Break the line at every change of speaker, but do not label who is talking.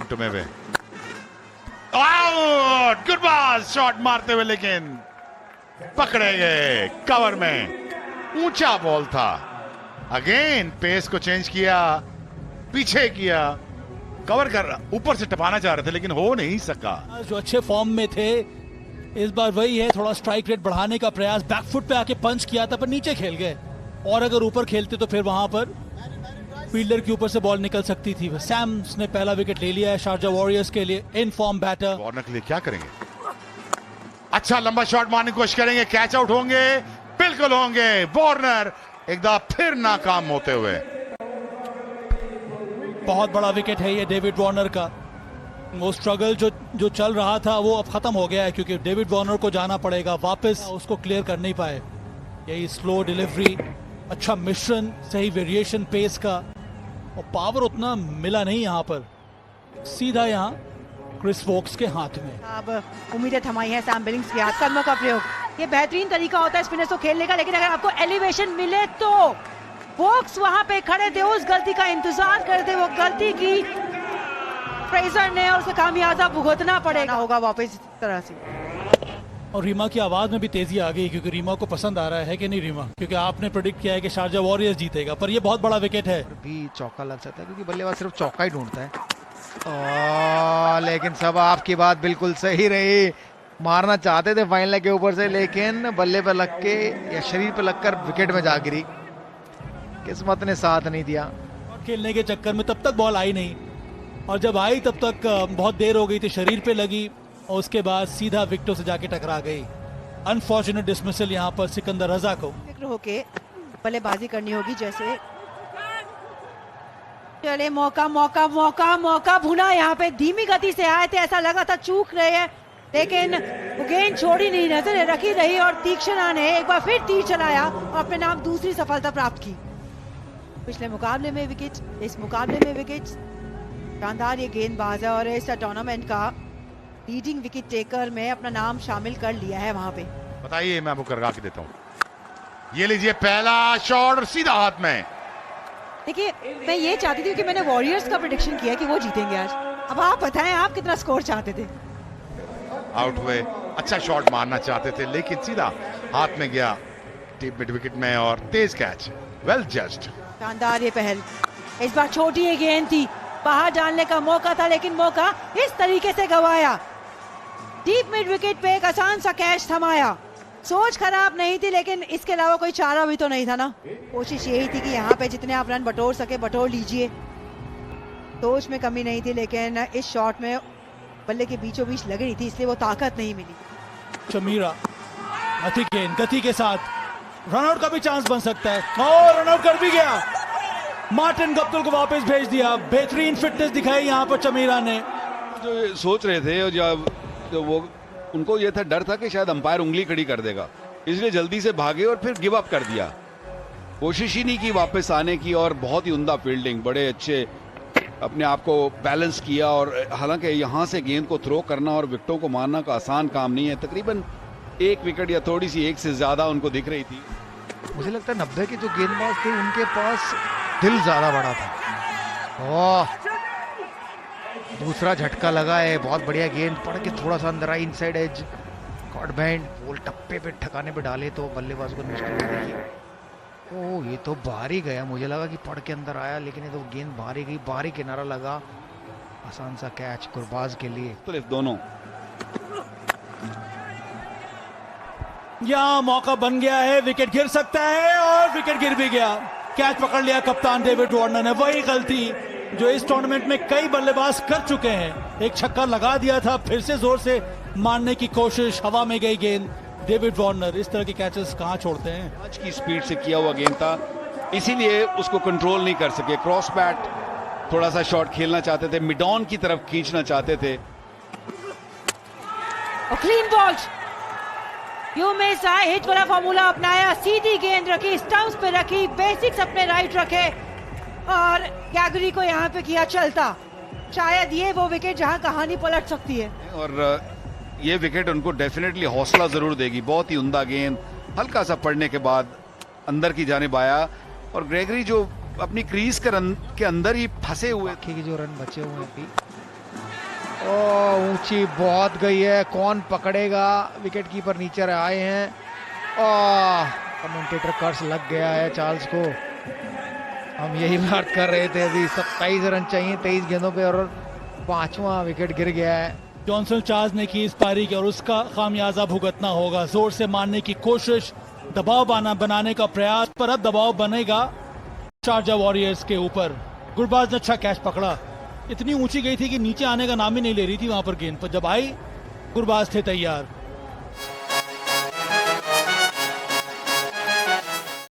घुमटू में way out, good ball shot मारते हुए, लेकिन पकड़े गए कवर में। ऊंचा बॉल था। अगेन पेस को चेंज किया, पीछे किया, कवर कर ऊपर से टपाना चाह रहे थे लेकिन हो नहीं सका।
जो अच्छे फॉर्म में थे इस बार वही है, थोड़ा स्ट्राइक रेट बढ़ाने का प्रयास, बैकफुट पे आके पंच किया था पर नीचे खेल गए, और अगर ऊपर खेलते तो फिर वहां पर फील्डर के ऊपर से बॉल निकल सकती थी। सैम्स ने पहला विकेट ले लिया है शारजा वॉरियर्स के लिए। इन फॉर्म बैटर
वार्नर के लिए क्या करेंगे? अच्छा लंबा शॉट मारने की कोशिश करेंगे, कैच आउट होंगे, बिल्कुल होंगे। वार्नर एक दफा फिर नाकाम होते हुए।
बहुत बड़ा विकेट है ये डेविड वार्नर का। वो स्ट्रगल जो चल रहा था वो अब खत्म हो गया है, क्योंकि डेविड वार्नर को जाना पड़ेगा वापस, उसको क्लियर कर नहीं पाए। यही स्लो डिलीवरी, अच्छा मिश्रण, सही वेरिएशन पेस का, और पावर उतना मिला नहीं यहाँ पर। सीधा यहाँ क्रिस वोक्स के हाथ में।
अब उम्मीदें थमाई हैं सैम बिलिंग्स के हाथ। कदमों का प्रयोग ये बेहतरीन तरीका होता है स्पिनर्स को खेलने का, लेकिन अगर आपको एलिवेशन मिले तो वोक्स वहां पे खड़े थे, उस गलती का इंतजार करते, वो गलती की फ्रेजर ने, और उसका खामियाजा भुगतना पड़ेगा होगा वापस इस तरह से।
और रीमा की आवाज में भी तेजी आ गई, क्योंकि रीमा को पसंद आ रहा है कि नहीं रीमा, क्योंकि आपने प्रेडिक्ट किया है कि शारजा वॉरियर्स जीतेगा, पर ये बहुत बड़ा विकेट है।
भी चौका लग सकता है क्योंकि बल्लेबाज सिर्फ चौका ही ढूंढता है। लेकिन सब आपकी बात बिल्कुल सही रही। मारना चाहते थे फाइनल के ऊपर से, लेकिन बल्ले पे लग के या शरीर पे लगकर विकेट में जा गिरी। किस्मत ने साथ नहीं दिया।
खेलने के चक्कर में तब तक बॉल आई नहीं, और जब आई तब तक बहुत देर हो गई थी, शरीर पे लगी और उसके बाद सीधा विकेटों से जाके टकरा गई। अनफॉर्चुनेट डिसमिसल यहाँ पर सिकंदर रजा को।
फिक्र होके बल्लेबाजी करनी होगी जैसे। चले मौका मौका मौका मौका भुना, यहाँ पे धीमी गति से आए थे, ऐसा लगा था चूक रहे हैं, लेकिन गेंद छोड़ी नहीं, नजर रखी रही, और तीक्ष्णा ने एक बार फिर तीर चलाया और अपने नाम दूसरी सफलता प्राप्त की। पिछले मुकाबले में विकेट, इस मुकाबले में विकेट। शानदार ये गेंदबाज है और इस टूर्नामेंट का लीडिंग विकेट टेकर में अपना नाम शामिल कर लिया है वहां पे।
बताइए, मैं आपको करवा के देता हूँ। ये लीजिए पहला शॉट और सीधा हाथ में।
देखिए मैं ये चाहती थी कि मैंने वॉरियर्स का प्रेडिक्शन किया कि वो जीतेंगे आज। अब आप बताएं आप कितना स्कोर चाहते थे?
आउट हुए, अच्छा शॉट मारना चाहते थे लेकिन सीधा हाथ में गया टीप मिड विकेट में, और तेज कैच, वेल जज्ड।
शानदार ये पहल। इस बार छोटी ये गेंद थी, बाहर डालने का मौका था, लेकिन मौका इस तरीके से गवाया। डीप मिड विकेट पे एक आसान सा कैच थमाया। सोच खराब नहीं थी, लेकिन इसके अलावा कोई चारा भी तो नहीं था ना। कोशिश यही थी कि यहाँ पे जितने आप रन बटोर सके बटोर लीजिए। सोच में कमी नहीं थी, लेकिन इस शॉट में बल्ले के बीचों बीच लग रही थी, इसलिए वो ताकत नहीं मिली।
चमीरा गति के साथ रनआउट का भी चांस बन सकता है, और रनआउट कर भी गया। मार्टिन गप्टिल को वापस भेज दिया। बेहतरीन फिटनेस दिखाई यहाँ पर चमीरा ने।
जो सोच रहे थे, और जब वो उनको ये था, डर था कि शायद अंपायर उंगली खड़ी कर देगा, इसलिए जल्दी से भागे और फिर गिव अप कर दिया। कोशिश ही नहीं की वापस आने की, और बहुत ही उम्दा फील्डिंग, बड़े अच्छे अपने आप को बैलेंस किया। और हालांकि यहाँ से गेंद को थ्रो करना और विकेटों को मारना का आसान काम नहीं है। तकरीबन एक विकेट या थोड़ी सी एक से ज्यादा उनको दिख रही थी।
मुझे लगता है 90 के जो गेंदबाज थे उनके पास दिल ज्यादा बड़ा था। ओह, दूसरा झटका लगा है, बहुत बढ़िया गेंद पड़ के थोड़ा सा अंदर आई, inside edge, caught behind, ball टप्पे पे ठिकाने पे डाले तो बल्लेबाज को मुश्किल हो गई। ओह, ये तो बाहर ही गया। मुझे लगा कि पड़ के अंदर आया, लेकिन ये तो गेंद बाहर ही गई, बाहर ही किनारा लगा। आसान सा कैच गुरबाज के लिए।
तो दोनों
यहाँ मौका बन गया है, विकेट गिर सकता है, और विकेट गिर भी गया। कैच पकड़ लिया कप्तान डेविड वार्नर ने। वही गलती जो इस टूर्नामेंट में कई बल्लेबाज कर चुके हैं। एक छक्का लगा दिया था, फिर से जोर से मारने की कोशिश, हवा में गई गेंद। डेविड वार्नर इस तरह के कैचेस कहां छोड़ते हैं?
आज की स्पीड से किया हुआ गेंद था, इसीलिए उसको कंट्रोल नहीं कर सके। क्रॉस बैट थोड़ा सा शॉट खेलना चाहते थे, मिड ऑन की तरफ खींचना चाहते थे।
क्लीन बॉल, यू में हिट वाला फॉर्मूला अपनाया। सीधी गेंद रखी, स्टंप्स पे रखी, बेसिक्स अपने राइट रखे, और गैगरी को यहाँ पे किया चलता। शायद ये वो विकेट जहाँ कहानी पलट सकती है।
और ये विकेट उनको डेफिनेटली हौसला जरूर देगी। बहुत ही उम्दा गेंद, हल्का सा पड़ने के बाद अंदर की जानिब आया, और ग्रेगरी जो अपनी क्रीज के अंदर ही फंसे हुए
के जो रन बचे हुए हैं अभी, ओ ऊंची बहुत गई है, कौन पकड़ेगा? विकेट कीपर नीचे आए हैं। कमेंटेटर कर्स लग गया है चार्ल्स को। हम यही बात कर रहे थे अभी, 27 रन चाहिए 23 गेंदों पे और 5वां विकेट गिर गया है।
जॉनसन चार्ल्स ने की इस पारी की और उसका खामियाजा भुगतना होगा। जोर से मारने की कोशिश, दबाव बनाने का प्रयास, पर अब दबाव बनेगा शारजा वॉरियर्स के ऊपर। गुरबाज ने अच्छा कैच पकड़ा, इतनी ऊंची गई थी कि नीचे आने का नाम ही नहीं ले रही थी वहां पर गेंद पर। जब आई गुरबाज थे तैयार।